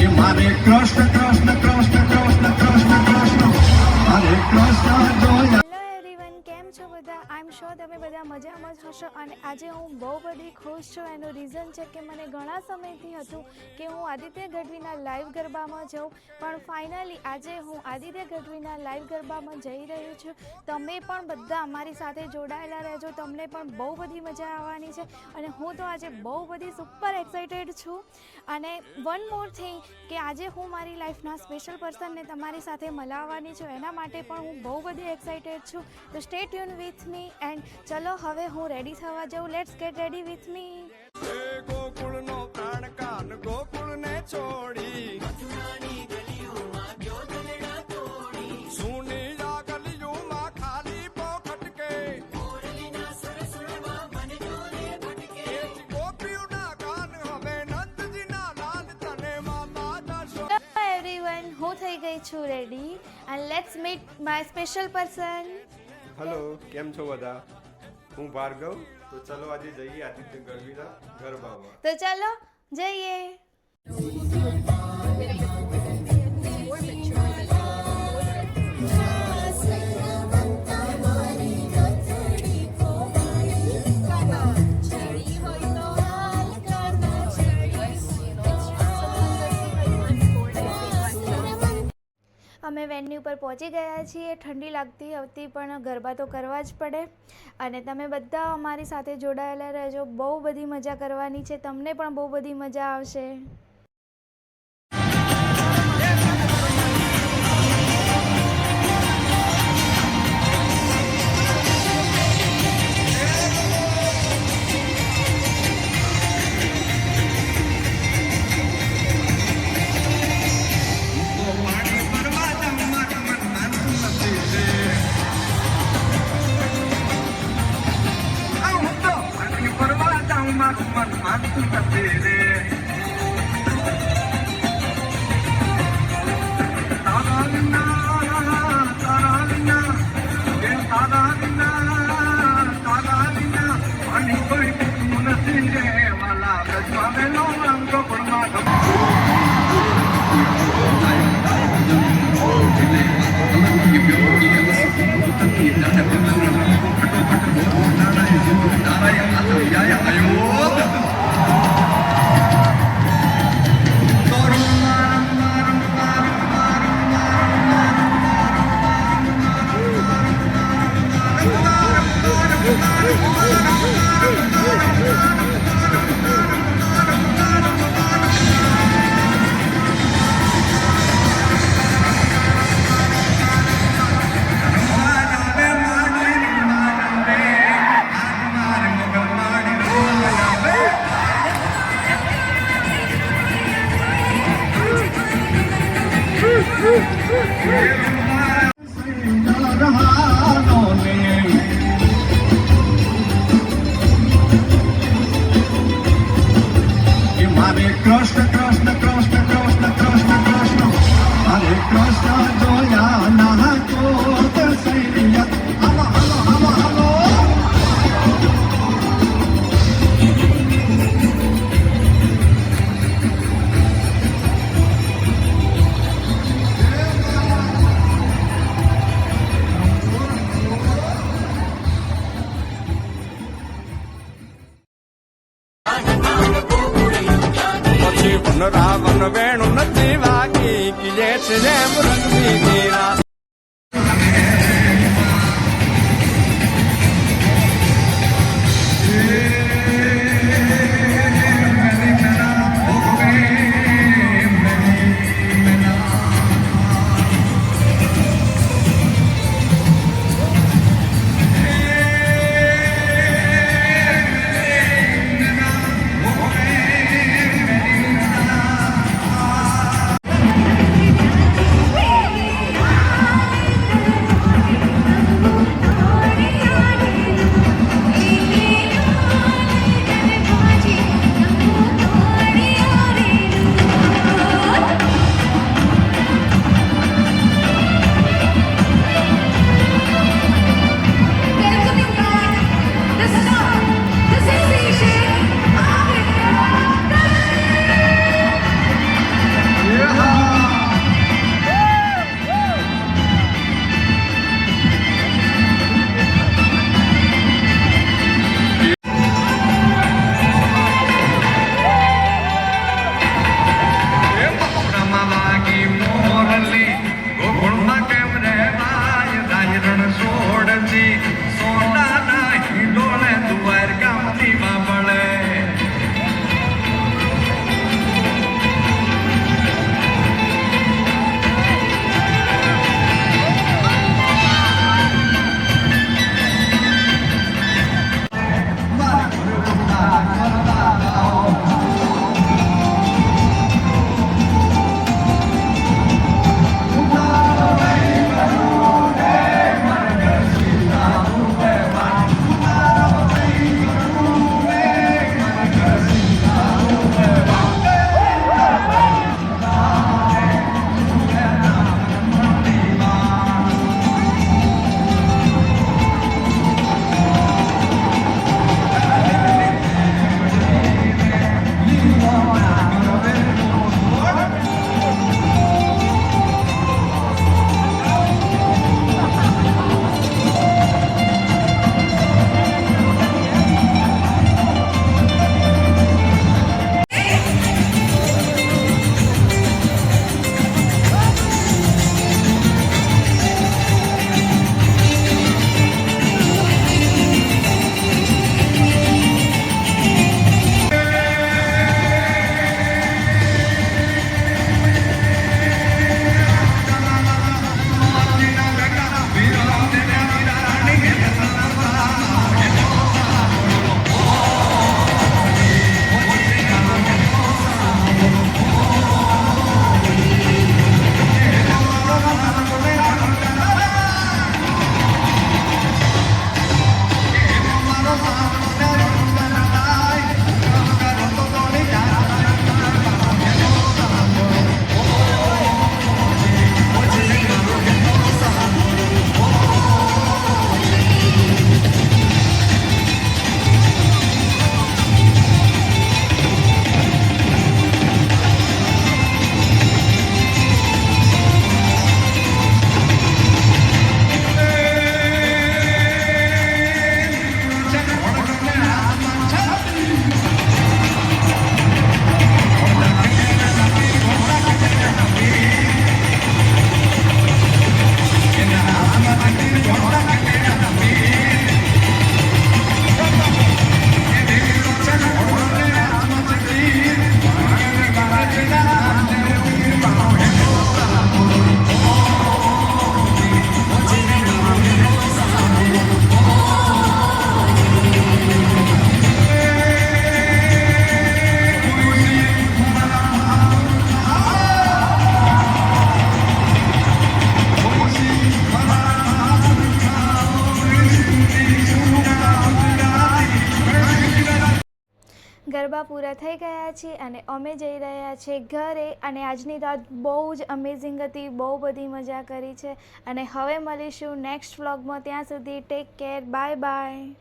કે મારે કૃષ્ણ કૃષ્ણ કૃષ્ણ કૃષ્ણ કૃષ્ણ કૃષ્ણ હરે કૃષ્ણ જોયા. હેલો એવરીવન, કેમ છો બધા? આઈ એમ શ્યોર તમે બધા મજામાં જ હશો. અને આજે હું બહુ બધી ખુશ છું. એનું રીઝન છે કે મને ઘણા સમયથી હતું કે હું આદિત્ય ગઢવીના લાઈવ ગરબામાં જાઉં, પણ ફાઇનલી આજે હું આદિત્ય ગઢવીના લાઈવ ગરબામાં જઈ રહી છું. તમે પણ બધા અમારી સાથે જોડાયેલા રહેજો, તમને પણ બહુ બધી મજા આવવાની છે. અને હું તો આજે બહુ બધી સુપર એક્સાઇટેડ છું. અને વન મોર થિંગ કે આજે હું મારી લાઈફના સ્પેશિયલ પર્સનને તમારી સાથે મળાવવાની છું, એના માટે પણ હું બહુ બધી એક્સાઇટેડ છું. તો stay tune with me and ચલો હવે હું રેડી થવા જાઉં. Let's get ready with me. ગોકુળનો પ્રાણ કાન ગોકુળને છોડી સુની આ ગલીઓમાં ખાલી પોખટ કે ગોપીઓના ગાન હવે નંદજીના લાલ તને મામા દર્શન. હેલો એવરીવન, હું થઈ ગઈ છું ready and let's meet my special person. Hello, કેમ છો બધા? હું ભાર્ગવ. તો ચલો આજે જઈએ આદિત્ય ગઢવીના ગરબામાં. તો ચાલો જઈએ. અમે વેન્યુ પર પહોંચી ગયા છીએ. ઠંડી લાગતી હતી પણ ગરબા તો કરવા જ પડે. અને તમે બધા અમારી સાથે જોડાયેલા રહેજો. બહુ બધી મજા કરવાની છે, તમને પણ બહુ બધી મજા આવશે. મારે કૃષ્ણ કૃષ્ણ કૃષ્ણ કૃષ્ણ કૃષ્ણ કૃષ્ણ હરે કૃષ્ણ જોયા ના કોત સૈયદ. Hello hello hello hello. પછી વનરાવન વેણુ નથી વાગી કીએ છે જેમ રંગી નીરા. ગરબા પૂરા થઈ ગયા છે અને અમે જઈ રહ્યા છીએ ઘરે. અને આજની રાત બહુ જ અમેઝિંગ હતી, બહુ બધી મજા કરી છે. અને હવે મળીશું નેક્સ્ટ વ્લોગમાં. ત્યાં સુધી ટેક કેર, બાય બાય.